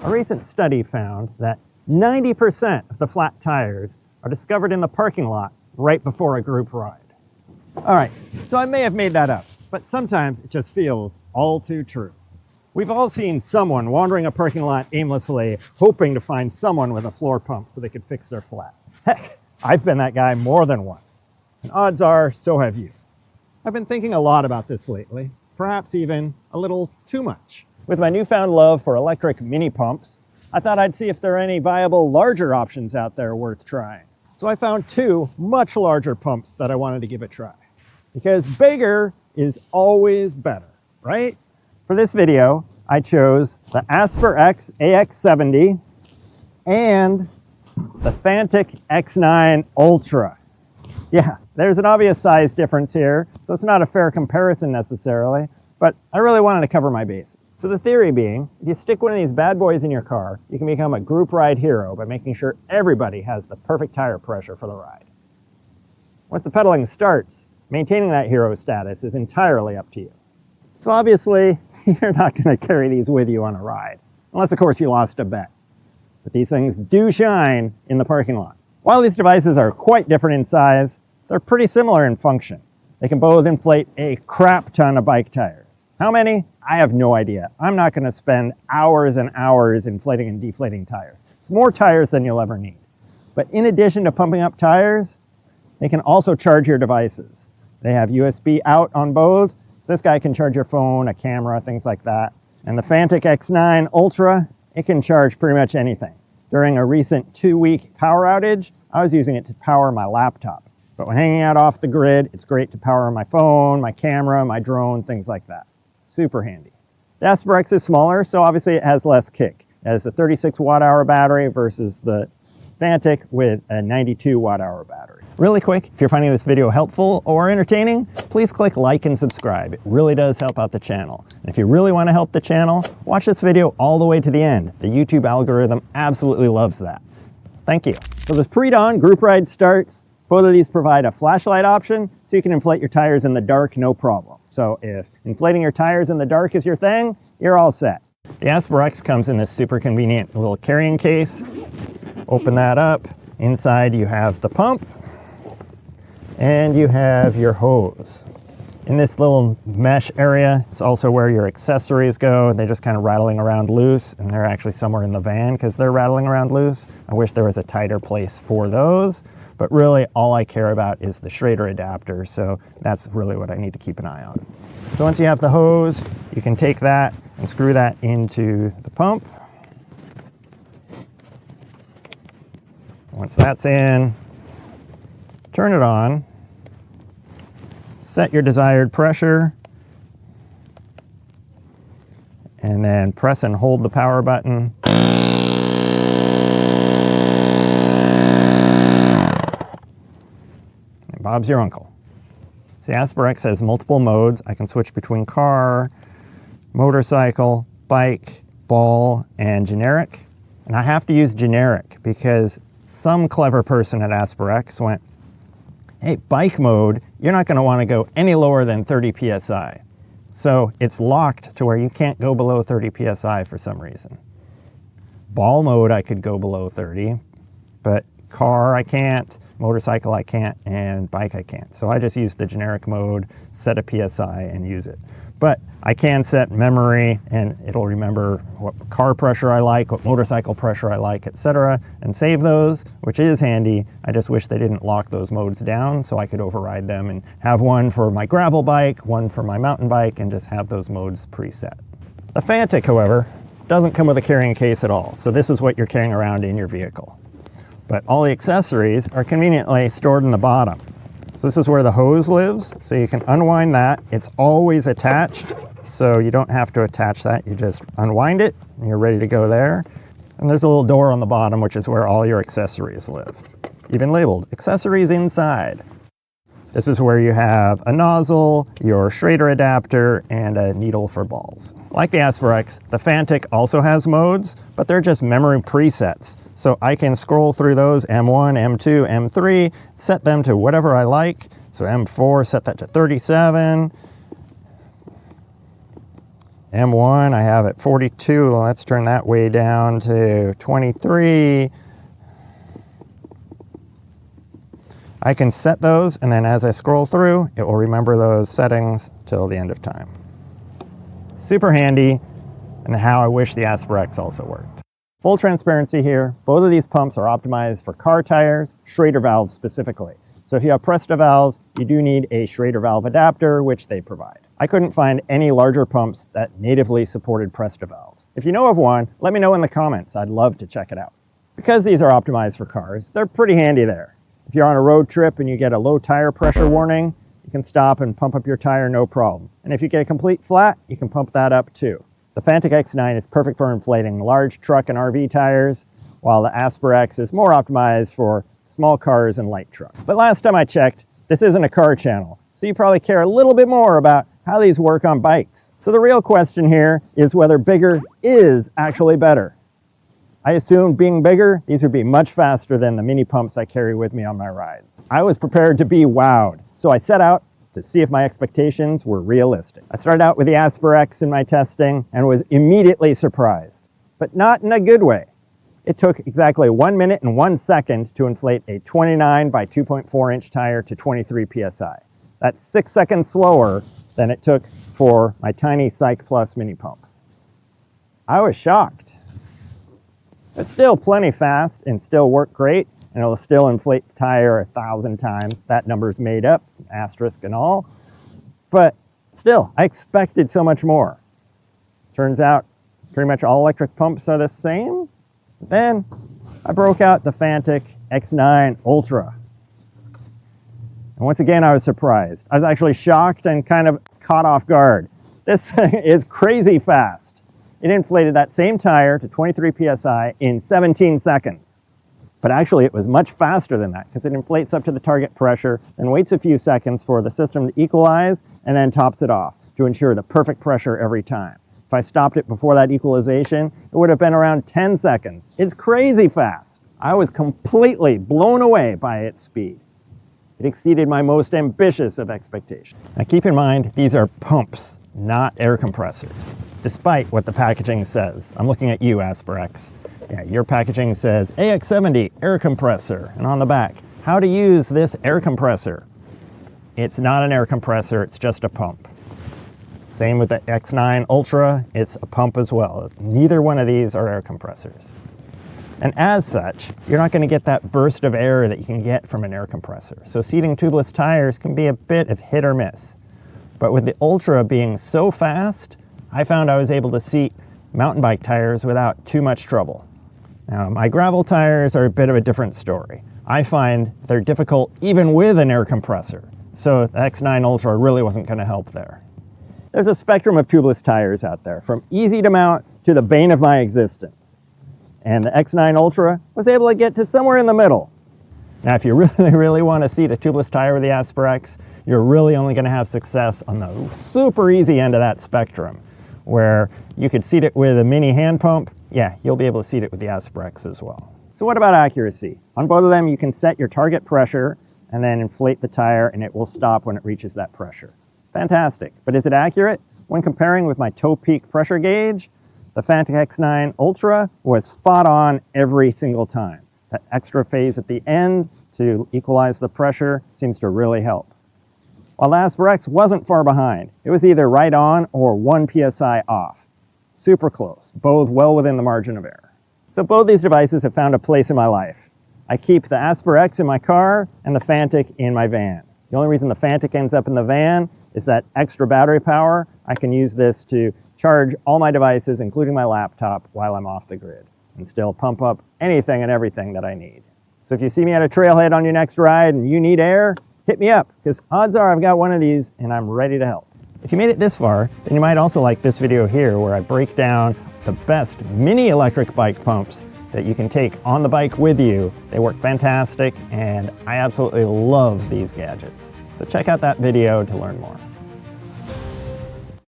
A recent study found that 90% of the flat tires are discovered in the parking lot right before a group ride. All right, so I may have made that up, but sometimes it just feels all too true. We've all seen someone wandering a parking lot aimlessly, hoping to find someone with a floor pump so they could fix their flat. Heck, I've been that guy more than once, and odds are, so have you. I've been thinking a lot about this lately, perhaps even a little too much. With my newfound love for electric mini pumps, I thought I'd see if there are any viable larger options out there worth trying. So I found two much larger pumps that I wanted to give a try. Because bigger is always better, right? For this video, I chose the AsperX AX70 and the Fanttik X9 Ultra. Yeah, there's an obvious size difference here, so it's not a fair comparison necessarily, but I really wanted to cover my bases. So the theory being, if you stick one of these bad boys in your car, you can become a group ride hero by making sure everybody has the perfect tire pressure for the ride. Once the pedaling starts, maintaining that hero status is entirely up to you. So obviously, you're not going to carry these with you on a ride, unless of course you lost a bet. But these things do shine in the parking lot. While these devices are quite different in size, they're pretty similar in function. They can both inflate a crap ton of bike tires. How many? I have no idea. I'm not going to spend hours and hours inflating and deflating tires. It's more tires than you'll ever need. But in addition to pumping up tires, they can also charge your devices. They have USB out on both, so this guy can charge your phone, a camera, things like that. And the Fanttik X9 Ultra, it can charge pretty much anything. During a recent 2-week power outage, I was using it to power my laptop. But when hanging out off the grid, it's great to power my phone, my camera, my drone, things like that. Super handy. The AsperX is smaller, so obviously it has less kick. It has a 36 watt-hour battery versus the Fanttik with a 92 watt-hour battery. Really quick, if you're finding this video helpful or entertaining, please click like and subscribe. It really does help out the channel. And if you really want to help the channel, watch this video all the way to the end. The YouTube algorithm absolutely loves that. Thank you. So this pre-dawn group ride starts. Both of these provide a flashlight option, so you can inflate your tires in the dark, no problem. So if inflating your tires in the dark is your thing, you're all set. The AsperX comes in this super convenient little carrying case. Open that up. Inside you have the pump and you have your hose. In this little mesh area, it's also where your accessories go. They're just kind of rattling around loose, and they're actually somewhere in the van because they're rattling around loose. I wish there was a tighter place for those. But really, all I care about is the Schrader adapter, so that's really what I need to keep an eye on. So once you have the hose, you can take that and screw that into the pump. Once that's in, turn it on, set your desired pressure, and then press and hold the power button. Bob's your uncle. The AsperX has multiple modes. I can switch between car, motorcycle, bike, ball, and generic. And I have to use generic because some clever person at AsperX went, hey, bike mode, you're not going to want to go any lower than 30 PSI. So it's locked to where you can't go below 30 PSI for some reason. Ball mode, I could go below 30, but car, I can't. Motorcycle I can't, and bike I can't. So I just use the generic mode, set a PSI, and use it. But I can set memory, and it'll remember what car pressure I like, what motorcycle pressure I like, etc., and save those, which is handy. I just wish they didn't lock those modes down so I could override them and have one for my gravel bike, one for my mountain bike, and just have those modes preset. The Fanttik, however, doesn't come with a carrying case at all, so this is what you're carrying around in your vehicle. But all the accessories are conveniently stored in the bottom. So this is where the hose lives, so you can unwind that. It's always attached, so you don't have to attach that. You just unwind it, and you're ready to go there. And there's a little door on the bottom, which is where all your accessories live. Even labeled, accessories inside. This is where you have a nozzle, your Schrader adapter, and a needle for balls. Like the AsperX, the Fanttik also has modes, but they're just memory presets. So I can scroll through those, M1, M2, M3, set them to whatever I like. So M4, set that to 37. M1 I have at 42. Let's turn that way down to 23. I can set those, and then as I scroll through, it will remember those settings till the end of time. Super handy, and how I wish the AsperX also worked. Full transparency here, both of these pumps are optimized for car tires, Schrader valves specifically. So if you have Presta valves, you do need a Schrader valve adapter, which they provide. I couldn't find any larger pumps that natively supported Presta valves. If you know of one, let me know in the comments. I'd love to check it out. Because these are optimized for cars, they're pretty handy there. If you're on a road trip and you get a low tire pressure warning, you can stop and pump up your tire no problem. And if you get a complete flat, you can pump that up too. The Fanttik X9 is perfect for inflating large truck and RV tires, while the AsperX is more optimized for small cars and light trucks. But last time I checked, this isn't a car channel, so you probably care a little bit more about how these work on bikes. So the real question here is whether bigger is actually better. I assumed being bigger, these would be much faster than the mini pumps I carry with me on my rides. I was prepared to be wowed, so I set out to see if my expectations were realistic. I started out with the AsperX in my testing and was immediately surprised, but not in a good way. It took exactly 1 minute and 1 second to inflate a 29 by 2.4 inch tire to 23 PSI. That's 6 seconds slower than it took for my tiny CycPlus mini pump. I was shocked. It's still plenty fast and still work great, and it'll still inflate the tire 1,000 times. That number's made up, asterisk and all. But still, I expected so much more. Turns out, pretty much all electric pumps are the same. Then I broke out the Fanttik X9 Ultra. And once again, I was surprised. I was actually shocked and kind of caught off guard. This is crazy fast. It inflated that same tire to 23 PSI in 17 seconds. But actually, it was much faster than that because it inflates up to the target pressure and waits a few seconds for the system to equalize and then tops it off to ensure the perfect pressure every time. If I stopped it before that equalization, it would have been around 10 seconds. It's crazy fast. I was completely blown away by its speed. It exceeded my most ambitious of expectations. Now keep in mind, these are pumps, not air compressors, despite what the packaging says. I'm looking at you, AsperX. Yeah, your packaging says AX70 air compressor, and on the back, how to use this air compressor. It's not an air compressor, it's just a pump. Same with the X9 Ultra, it's a pump as well. Neither one of these are air compressors. And as such, you're not going to get that burst of air that you can get from an air compressor. So seating tubeless tires can be a bit of hit or miss. But with the Ultra being so fast, I found I was able to seat mountain bike tires without too much trouble. Now, my gravel tires are a bit of a different story. I find they're difficult even with an air compressor. So the X9 Ultra really wasn't going to help there. There's a spectrum of tubeless tires out there, from easy to mount to the bane of my existence. And the X9 Ultra was able to get to somewhere in the middle. Now, if you really want to seat a tubeless tire with the AsperX, you're really only going to have success on the super easy end of that spectrum, where you could seat it with a mini hand pump. Yeah, you'll be able to seat it with the AsperX as well. So what about accuracy? On both of them, you can set your target pressure and then inflate the tire, and it will stop when it reaches that pressure. Fantastic, but is it accurate? When comparing with my toe peak pressure gauge, the Fanttik X9 Ultra was spot on every single time. That extra phase at the end to equalize the pressure seems to really help. While the AsperX wasn't far behind, it was either right on or 1 PSI off. Super close, both well within the margin of error. So both these devices have found a place in my life. I keep the AsperX in my car and the Fanttik in my van. The only reason the Fanttik ends up in the van is that extra battery power. I can use this to charge all my devices, including my laptop, while I'm off the grid, and still pump up anything and everything that I need. So if you see me at a trailhead on your next ride and you need air, hit me up, because odds are I've got one of these and I'm ready to help. If you made it this far, then you might also like this video here where I break down the best mini electric bike pumps that you can take on the bike with you. They work fantastic, and I absolutely love these gadgets. So check out that video to learn more.